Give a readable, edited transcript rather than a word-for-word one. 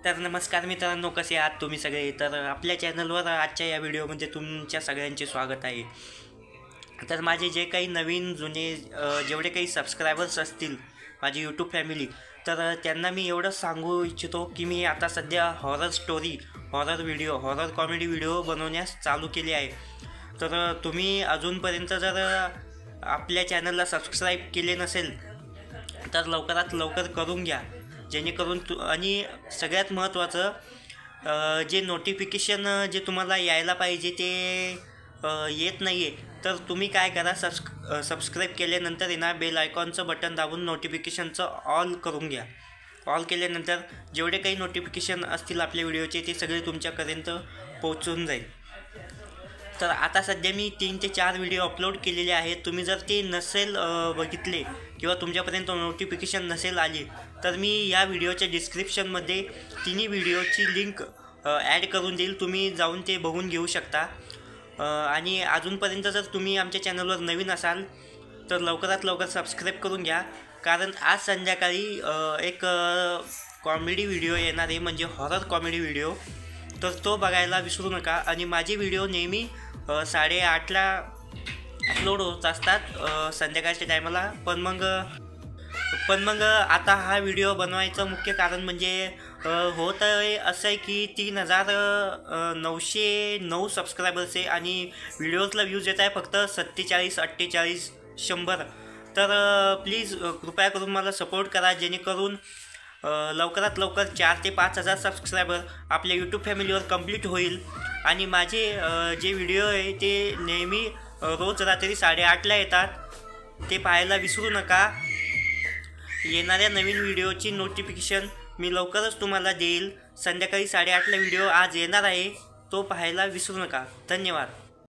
तर नमस्कार मित्रांनो, कसे आहात तुम्ही सगळे. तर आपल्या चॅनलवर आजच्या या व्हिडिओमध्ये तुमच्या सगळ्यांचे स्वागत आहे. तर माझे जे काही नवीन जुने जेवढे काही सबस्क्रायबर्स असतील माझी यूट्यूब फॅमिली, तर त्यांना मी एवढंच सांगू इच्छितो की मी आता सध्या horror story, horror comedy video बनवण्यास चालू केले आहे. तर तुम्ही अजूनपर्यंत जर आपल्या चॅनलला सबस्क्राईब केले नसेल तर लवकरात लवकर करून घ्या, जेणेकरून आणि सगळ्यात महत्त्वाचं जे नोटिफिकेशन जे तुम्हाला यायला पाहिजे ते येत नाही आहे. तर तुम्ही काय करा, सबस्क्राईब केल्यानंतर आहे ना, बेल आयकॉनचं बटन दाबून नोटिफिकेशनचं ऑल करून घ्या. ऑल केल्यानंतर जेवढे काही नोटिफिकेशन असतील आपल्या व्हिडिओचे ते सगळे तुमच्यापर्यंत पोहोचून जाईल. तर आता सध्या मी 3 ते 4 व्हिडिओ अपलोड केलेले आहेत. तुम्ही जर ते नसेल बघितले किंवा तुमच्यापर्यंत नोटिफिकेशन नसेल आली तर मी या व्हिडिओच्या डिस्क्रिप्शनमध्ये तिन्ही व्हिडिओची लिंक ॲड करून देईल. तुम्ही जाऊन ते बघून घेऊ शकता. आणि अजूनपर्यंत जर तुम्ही आमच्या चॅनलवर नवीन असाल तर लवकरात लवकर सबस्क्राईब करून घ्या, कारण आज संध्याकाळी एक कॉमेडी व्हिडिओ येणार आहे, म्हणजे हॉरर कॉमेडी व्हिडिओ. तर तो बघायला विसरू नका. आणि माझे व्हिडिओ नेहमी 8:30ला अपलोड होत असतात संध्याकाळच्या टायमाला. पण मग आता हा व्हिडिओ बनवायचं मुख्य कारण म्हणजे होत आहे असं आहे की 3,909 सबस्क्रायबर्स आहे आणि व्हिडिओजला व्ह्यूज येत आहे फक्त 47, 48, 100. तर प्लीज कृपया करून मला सपोर्ट करा, जेणेकरून लवकरात लवकर 4 ते 5,000 सबस्क्रायबर आपल्या यूट्यूब फॅमिलीवर कंप्लीट होईल. आणि माझे जे व्हिडिओ आहे ते नेहमी रोज रात्री 8:30ला येतात, ते पाहायला विसरू नका. येणाऱ्या नवीन व्हिडिओची नोटिफिकेशन मी लवकरच तुम्हाला देईल. संध्याकाळी 8:30ला व्हिडिओ आज येणार आहे, तो पाहायला विसरू नका. धन्यवाद.